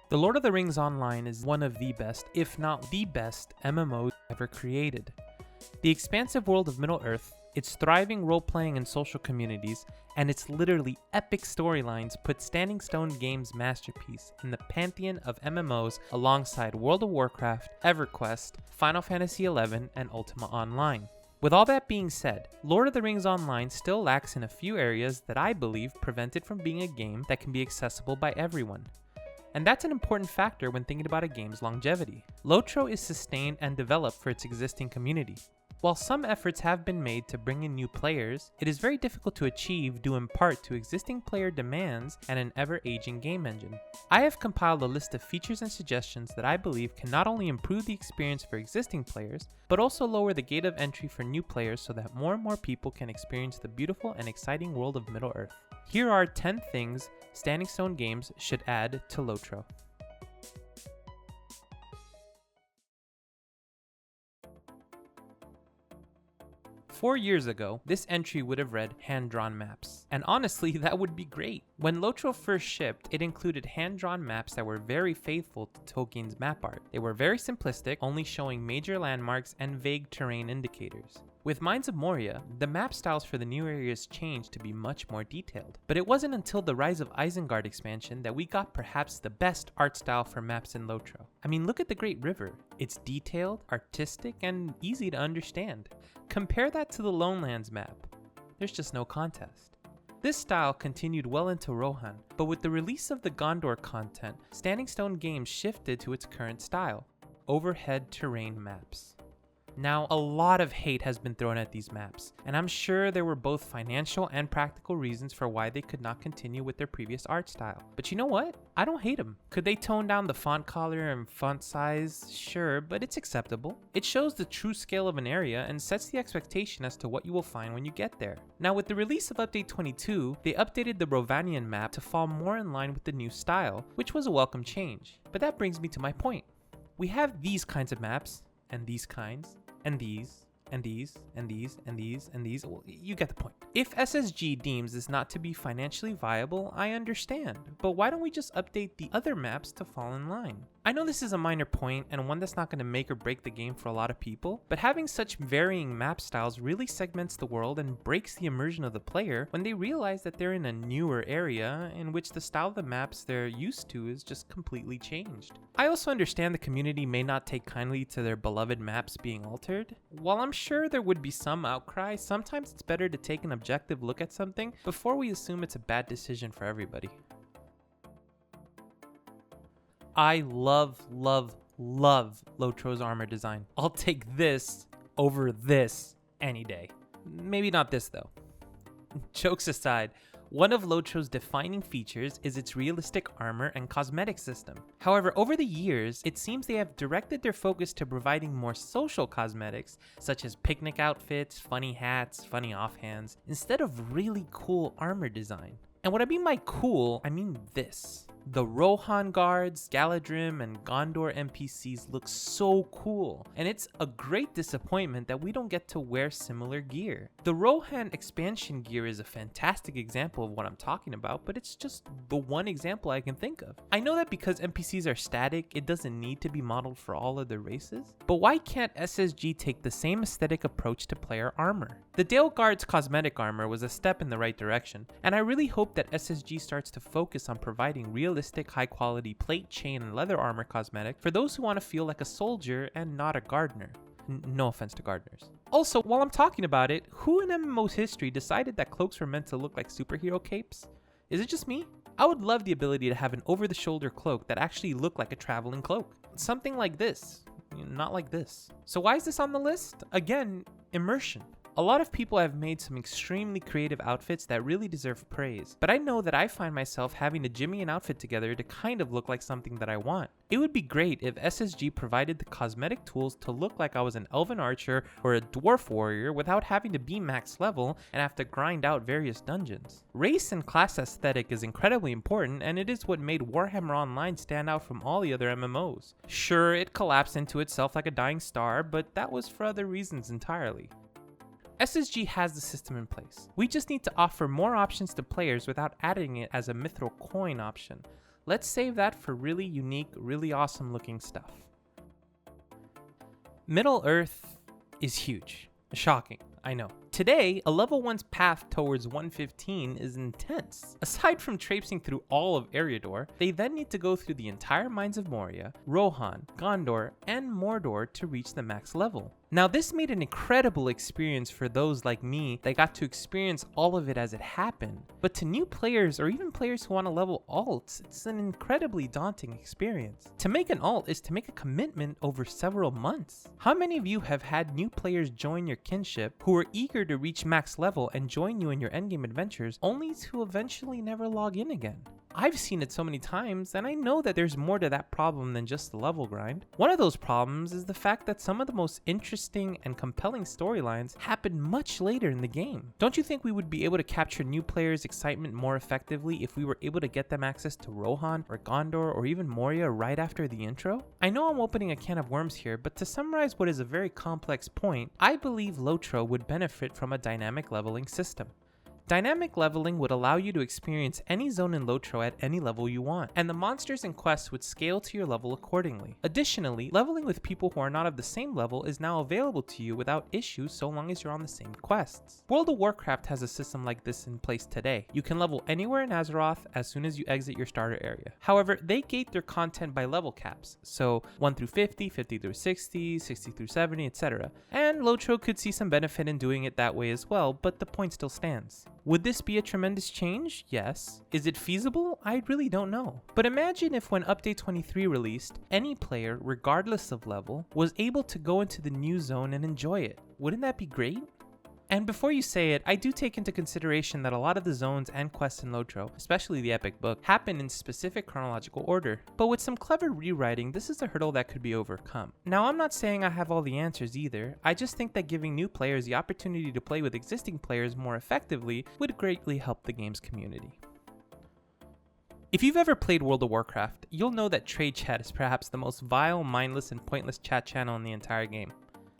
The Lord of the Rings Online is one of the best, if not the best, MMOs ever created. The expansive world of Middle-earth, its thriving role-playing and social communities, and its literally epic storylines put Standing Stone Games' masterpiece in the pantheon of MMOs alongside World of Warcraft, EverQuest, Final Fantasy XI, and Ultima Online. With all that being said, Lord of the Rings Online still lacks in a few areas that I believe prevent it from being a game that can be accessible by everyone. And that's an important factor when thinking about a game's longevity. LOTRO is sustained and developed for its existing community. While some efforts have been made to bring in new players, it is very difficult to achieve due in part to existing player demands and an ever-aging game engine. I have compiled a list of features and suggestions that I believe can not only improve the experience for existing players, but also lower the gate of entry for new players so that more and more people can experience the beautiful and exciting world of Middle-earth. Here are 10 things Standing Stone Games should add to LOTRO. Four years ago, this entry would have read hand-drawn maps. And honestly, that would be great. When LOTRO first shipped, it included hand-drawn maps that were very faithful to Tolkien's map art. They were very simplistic, only showing major landmarks and vague terrain indicators. With Mines of Moria, the map styles for the new areas changed to be much more detailed. But it wasn't until the Rise of Isengard expansion that we got perhaps the best art style for maps in LOTRO. I mean, look at the Great River. It's detailed, artistic, and easy to understand. Compare that to the Lone Lands map. There's just no contest. This style continued well into Rohan, but with the release of the Gondor content, Standing Stone Games shifted to its current style, overhead terrain maps. Now, a lot of hate has been thrown at these maps, and I'm sure there were both financial and practical reasons for why they could not continue with their previous art style. But you know what? I don't hate them. Could they tone down the font color and font size? Sure, but it's acceptable. It shows the true scale of an area and sets the expectation as to what you will find when you get there. Now, with the release of Update 22, they updated the Rovanian map to fall more in line with the new style, which was a welcome change. But that brings me to my point. We have these kinds of maps, and these kinds, and these, and these, and these, and these, and these. Well, you get the point. If SSG deems this not to be financially viable, I understand. But why don't we just update the other maps to fall in line? I know this is a minor point and one that's not going to make or break the game for a lot of people, but having such varying map styles really segments the world and breaks the immersion of the player when they realize that they're in a newer area in which the style of the maps they're used to is just completely changed. I also understand the community may not take kindly to their beloved maps being altered. While I'm sure there would be some outcry, sometimes it's better to take an objective look at something before we assume it's a bad decision for everybody. I love LOTRO's armor design. I'll take this over this any day. Maybe not this though. Jokes aside, one of LOTRO's defining features is its realistic armor and cosmetic system. However, over the years, it seems they have directed their focus to providing more social cosmetics, such as picnic outfits, funny hats, funny offhands, instead of really cool armor design. And what I mean by cool, I mean this. The Rohan guards, Galadrim, and Gondor NPCs look so cool, and it's a great disappointment that we don't get to wear similar gear. The Rohan expansion gear is a fantastic example of what I'm talking about, but it's just the one example I can think of. I know that because NPCs are static, it doesn't need to be modeled for all other races, but why can't SSG take the same aesthetic approach to player armor? The Dale Guard's cosmetic armor was a step in the right direction, and I really hope that SSG starts to focus on providing realistic, high-quality plate, chain, and leather armor cosmetic for those who want to feel like a soldier and not a gardener. No offense to gardeners. Also, while I'm talking about it, who in MMO's history decided that cloaks were meant to look like superhero capes? Is it just me? I would love the ability to have an over-the-shoulder cloak that actually looked like a traveling cloak. Something like this, not like this. So why is this on the list? Again, immersion. A lot of people have made some extremely creative outfits that really deserve praise, but I know that I find myself having to jimmy an outfit together to kind of look like something that I want. It would be great if SSG provided the cosmetic tools to look like I was an elven archer or a dwarf warrior without having to be max level and have to grind out various dungeons. Race and class aesthetic is incredibly important, and it is what made Warhammer Online stand out from all the other MMOs. Sure, it collapsed into itself like a dying star, but that was for other reasons entirely. SSG has the system in place. We just need to offer more options to players without adding it as a mithril coin option. Let's save that for really unique, really awesome looking stuff. Middle Earth is huge. Shocking, I know. Today, a level 1's path towards 115 is intense. Aside from traipsing through all of Eriador, they then need to go through the entire mines of Moria, Rohan, Gondor, and Mordor to reach the max level. Now this made an incredible experience for those like me that got to experience all of it as it happened, but to new players or even players who want to level alts, it's an incredibly daunting experience. To make an alt is to make a commitment over several months. How many of you have had new players join your kinship who are eager to reach max level and join you in your endgame adventures only to eventually never log in again? I've seen it so many times, and I know that there's more to that problem than just the level grind. One of those problems is the fact that some of the most interesting and compelling storylines happen much later in the game. Don't you think we would be able to capture new players' excitement more effectively if we were able to get them access to Rohan or Gondor or even Moria right after the intro? I know I'm opening a can of worms here, but to summarize what is a very complex point, I believe LOTRO would benefit from a dynamic leveling system. Dynamic leveling would allow you to experience any zone in LOTRO at any level you want, and the monsters and quests would scale to your level accordingly. Additionally, leveling with people who are not of the same level is now available to you without issues so long as you're on the same quests. World of Warcraft has a system like this in place today. You can level anywhere in Azeroth as soon as you exit your starter area. However, they gate their content by level caps, so 1 through 50, 50 through 60, 60 through 70, etc. And LOTRO could see some benefit in doing it that way as well, but the point still stands. Would this be a tremendous change? Yes. Is it feasible? I really don't know. But imagine if when Update 23 released, any player, regardless of level, was able to go into the new zone and enjoy it. Wouldn't that be great? And before you say it, I do take into consideration that a lot of the zones and quests in LOTRO, especially the Epic Book, happen in specific chronological order. But with some clever rewriting, this is a hurdle that could be overcome. Now, I'm not saying I have all the answers either. I just think that giving new players the opportunity to play with existing players more effectively would greatly help the game's community. If you've ever played World of Warcraft, you'll know that trade chat is perhaps the most vile, mindless, and pointless chat channel in the entire game.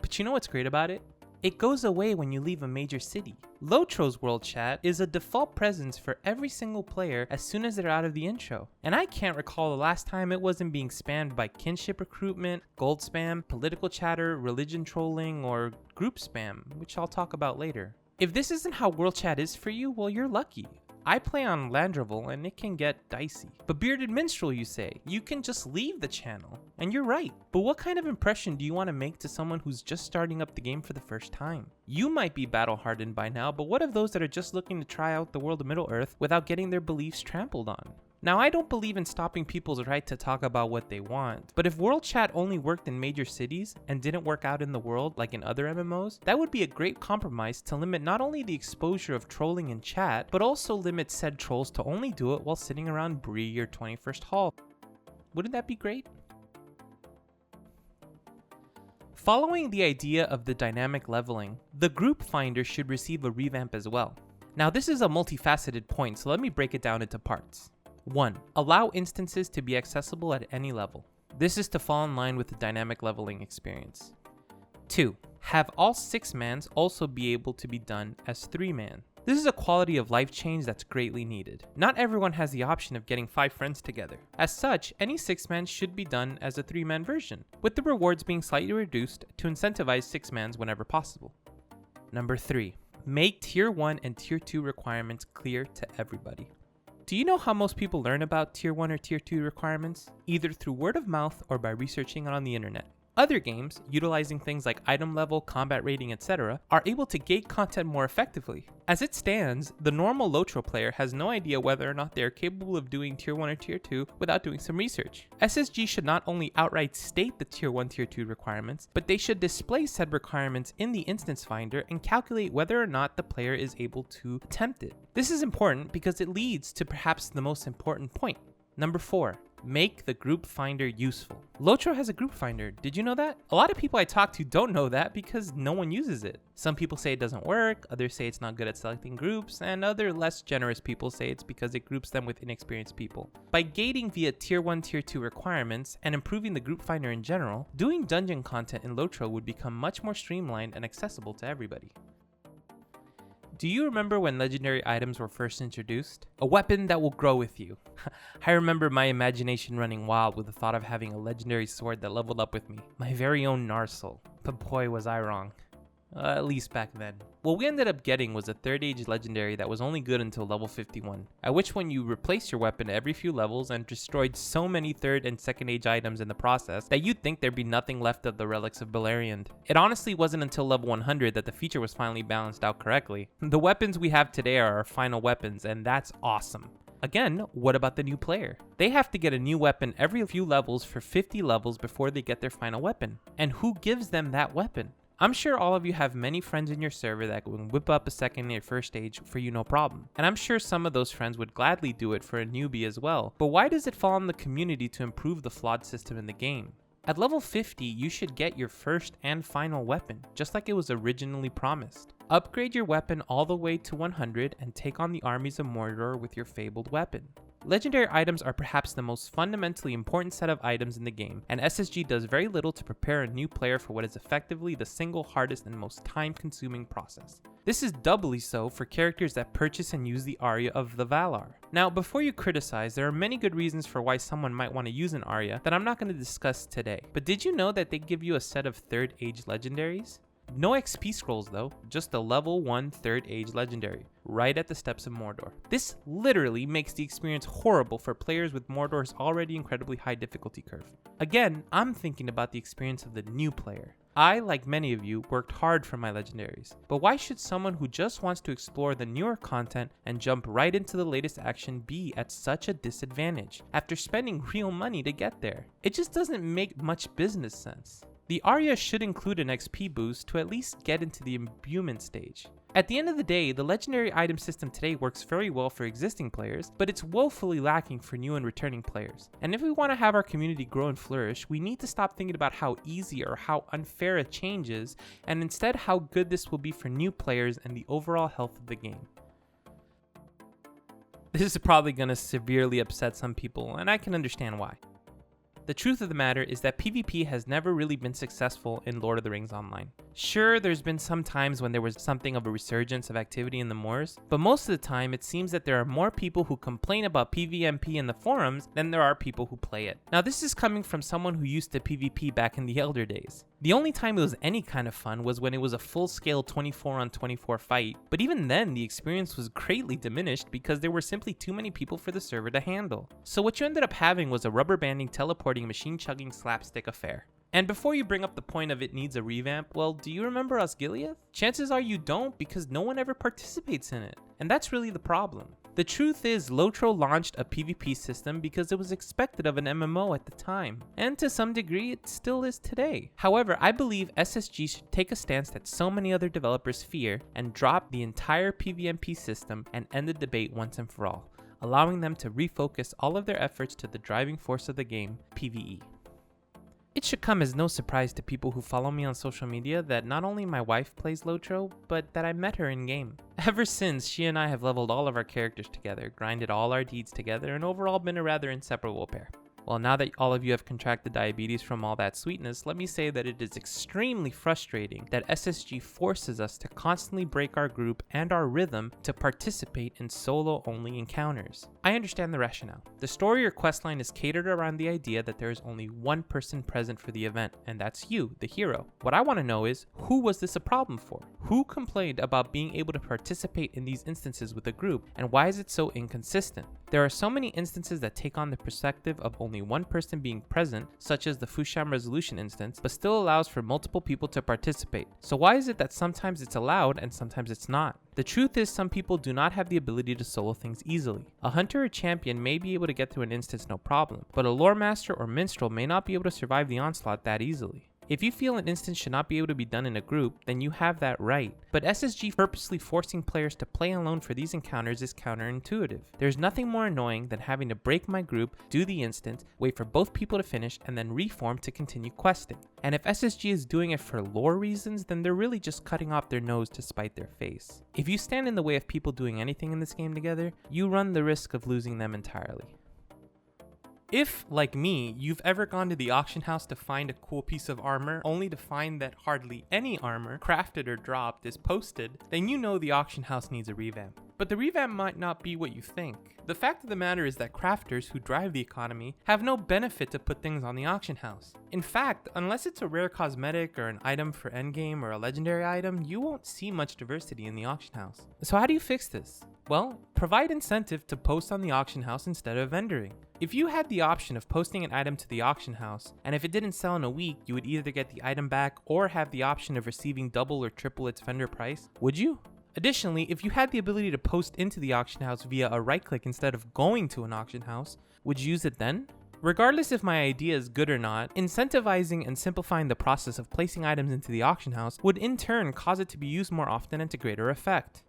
But you know what's great about it? It goes away when you leave a major city. LOTRO's world chat is a default presence for every single player as soon as they're out of the intro. And I can't recall the last time it wasn't being spammed by kinship recruitment, gold spam, political chatter, religion trolling, or group spam, which I'll talk about later. If this isn't how world chat is for you, well, you're lucky. I play on Landrevel and it can get dicey. But Bearded Minstrel, you say, you can just leave the channel. And you're right. But what kind of impression do you want to make to someone who's just starting up the game for the first time? You might be battle hardened by now, but what of those that are just looking to try out the world of Middle-earth without getting their beliefs trampled on? Now, I don't believe in stopping people's right to talk about what they want, but if world chat only worked in major cities and didn't work out in the world like in other MMOs, that would be a great compromise to limit not only the exposure of trolling in chat, but also limit said trolls to only do it while sitting around Bree or 21st Hall. Wouldn't that be great? Following the idea of the dynamic leveling, the group finder should receive a revamp as well. Now, this is a multifaceted point, so let me break it down into parts. 1. Allow instances to be accessible at any level. This is to fall in line with the dynamic leveling experience. 2. Have all 6-mans also be able to be done as 3-man. This is a quality of life change that's greatly needed. Not everyone has the option of getting 5 friends together. As such, any 6-man should be done as a 3-man version, with the rewards being slightly reduced to incentivize 6-mans whenever possible. Number 3. Make Tier 1 and Tier 2 requirements clear to everybody. Do you know how most people learn about Tier 1 or Tier 2 requirements? Either through word of mouth or by researching it on the internet. Other games, utilizing things like item level, combat rating, etc., are able to gate content more effectively. As it stands, the normal LOTRO player has no idea whether or not they are capable of doing Tier 1 or Tier 2 without doing some research. SSG should not only outright state the Tier 1, Tier 2 requirements, but they should display said requirements in the instance finder and calculate whether or not the player is able to attempt it. This is important because it leads to perhaps the most important point. Number 4. Make the group finder useful. LOTRO has a group finder. Did you know that? A lot of people I talk to don't know that because no one uses it. Some people say it doesn't work, others say it's not good at selecting groups, and other less generous people say it's because it groups them with inexperienced people. By gating via Tier 1, Tier 2 requirements and improving the group finder in general, doing dungeon content in LOTRO would become much more streamlined and accessible to everybody. Do you remember when legendary items were first introduced? A weapon that will grow with you. I remember my imagination running wild with the thought of having a legendary sword that leveled up with me. My very own Narsil. But boy was I wrong. At least back then. What we ended up getting was a 3rd age legendary that was only good until level 51, at which point you replaced your weapon every few levels and destroyed so many 3rd and 2nd age items in the process that you'd think there'd be nothing left of the relics of Beleriand. It honestly wasn't until level 100 that the feature was finally balanced out correctly. The weapons we have today are our final weapons, and that's awesome. Again, what about the new player? They have to get a new weapon every few levels for 50 levels before they get their final weapon. And who gives them that weapon? I'm sure all of you have many friends in your server that can whip up a 2nd or 1st stage for you no problem. And I'm sure some of those friends would gladly do it for a newbie as well. But why does it fall on the community to improve the flawed system in the game? At level 50, you should get your first and final weapon, just like it was originally promised. Upgrade your weapon all the way to 100 and take on the armies of Mordor with your fabled weapon. Legendary items are perhaps the most fundamentally important set of items in the game, and SSG does very little to prepare a new player for what is effectively the single hardest and most time-consuming process. This is doubly so for characters that purchase and use the Aria of the Valar. Now, before you criticize, there are many good reasons for why someone might want to use an Aria that I'm not going to discuss today. But did you know that they give you a set of 3rd age legendaries? No XP scrolls though, just a level 1 3rd age legendary, right at the steps of Mordor. This literally makes the experience horrible for players with Mordor's already incredibly high difficulty curve. Again, I'm thinking about the experience of the new player. I, like many of you, worked hard for my legendaries, but why should someone who just wants to explore the newer content and jump right into the latest action be at such a disadvantage after spending real money to get there? It just doesn't make much business sense. The Aria should include an XP boost to at least get into the imbuement stage. At the end of the day, the legendary item system today works very well for existing players, but it's woefully lacking for new and returning players. And if we want to have our community grow and flourish, we need to stop thinking about how easy or how unfair a change is, and instead how good this will be for new players and the overall health of the game. This is probably going to severely upset some people, and I can understand why. The truth of the matter is that PvP has never really been successful in Lord of the Rings Online. Sure, there's been some times when there was something of a resurgence of activity in the moors, but most of the time it seems that there are more people who complain about PvMP in the forums than there are people who play it. Now this is coming from someone who used to PvP back in the Elder days. The only time it was any kind of fun was when it was a full-scale 24-on-24 fight, but even then the experience was greatly diminished because there were simply too many people for the server to handle. So what you ended up having was a rubber banding, teleporting, machine-chugging slapstick affair. And before you bring up the point of it needs a revamp, well, do you remember Osgiliath? Chances are you don't, because no one ever participates in it. And that's really the problem. The truth is, LOTRO launched a PvP system because it was expected of an MMO at the time, and to some degree it still is today. However, I believe SSG should take a stance that so many other developers fear and drop the entire PvMP system and end the debate once and for all, allowing them to refocus all of their efforts to the driving force of the game, PvE. It should come as no surprise to people who follow me on social media that not only my wife plays LOTRO, but that I met her in game. Ever since, she and I have leveled all of our characters together, grinded all our deeds together, and overall been a rather inseparable pair. Well, now that all of you have contracted diabetes from all that sweetness, let me say that it is extremely frustrating that SSG forces us to constantly break our group and our rhythm to participate in solo-only encounters. I understand the rationale. The story or questline is catered around the idea that there is only one person present for the event, and that's you, the hero. What I want to know is, who was this a problem for? Who complained about being able to participate in these instances with a group, and why is it so inconsistent? There are so many instances that take on the perspective of only one person being present, such as the Fusham Resolution instance, but still allows for multiple people to participate. So why is it that sometimes it's allowed and sometimes it's not? The truth is, some people do not have the ability to solo things easily. A hunter or champion may be able to get through an instance no problem, but a lore master or minstrel may not be able to survive the onslaught that easily. If you feel an instance should not be able to be done in a group, then you have that right. But SSG purposely forcing players to play alone for these encounters is counterintuitive. There's nothing more annoying than having to break my group, do the instance, wait for both people to finish, and then reform to continue questing. And if SSG is doing it for lore reasons, then they're really just cutting off their nose to spite their face. If you stand in the way of people doing anything in this game together, you run the risk of losing them entirely. If, like me, you've ever gone to the auction house to find a cool piece of armor only to find that hardly any armor, crafted or dropped, is posted, then you know the auction house needs a revamp. But the revamp might not be what you think. The fact of the matter is that crafters who drive the economy have no benefit to put things on the auction house. In fact, unless it's a rare cosmetic or an item for endgame or a legendary item, you won't see much diversity in the auction house. So how do you fix this? Well, provide incentive to post on the auction house instead of vendoring. If you had the option of posting an item to the auction house, and if it didn't sell in a week, you would either get the item back or have the option of receiving double or triple its vendor price, would you? Additionally, if you had the ability to post into the auction house via a right click instead of going to an auction house, would you use it then? Regardless if my idea is good or not, incentivizing and simplifying the process of placing items into the auction house would in turn cause it to be used more often and to greater effect.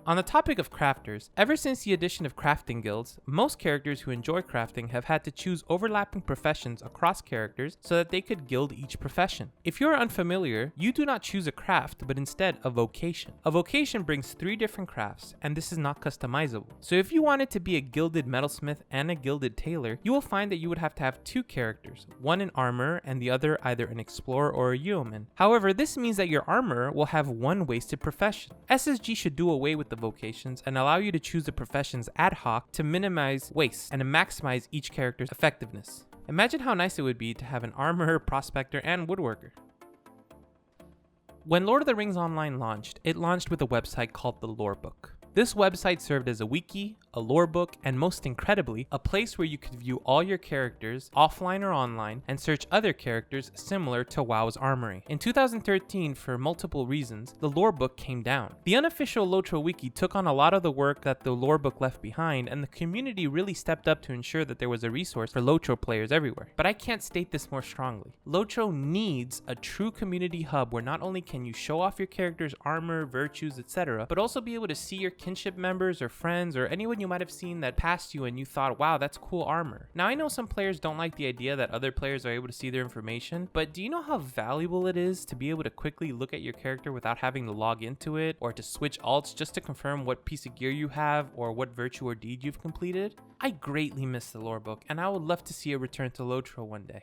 On the topic of crafters, ever since the addition of crafting guilds, most characters who enjoy crafting have had to choose overlapping professions across characters so that they could guild each profession. If you're unfamiliar, you do not choose a craft, but instead a vocation. A vocation brings 3 different crafts, and this is not customizable. So if you wanted to be a gilded metalsmith and a gilded tailor, you will find that you would have to have 2 characters, one an armorer and the other either an explorer or a yeoman. However, this means that your armorer will have 1 wasted profession. SSG should do away with the vocations and allow you to choose the professions ad hoc to minimize waste and to maximize each character's effectiveness. Imagine how nice it would be to have an armorer, prospector, and woodworker. When Lord of the Rings Online launched, it launched with a website called the Lorebook. This website served as a wiki, a lore book, and most incredibly, a place where you could view all your characters, offline or online, and search other characters similar to WoW's Armory. In 2013, for multiple reasons, the lore book came down. The unofficial LOTRO wiki took on a lot of the work that the lore book left behind, and the community really stepped up to ensure that there was a resource for LOTRO players everywhere. But I can't state this more strongly. LOTRO needs a true community hub where not only can you show off your character's armor, virtues, etc., but also be able to see your kinship members or friends or anyone you might have seen that passed you and you thought, wow, that's cool armor. Now I know some players don't like the idea that other players are able to see their information, but do you know how valuable it is to be able to quickly look at your character without having to log into it or to switch alts just to confirm what piece of gear you have or what virtue or deed you've completed? I greatly miss the lore book and I would love to see it return to LOTRO one day.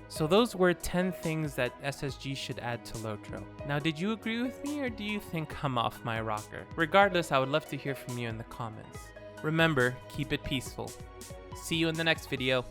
So those were 10 things that SSG should add to LOTRO. Now, did you agree with me or do you think I'm off my rocker? Regardless, I would love to hear from you in the comments. Remember, keep it peaceful. See you in the next video.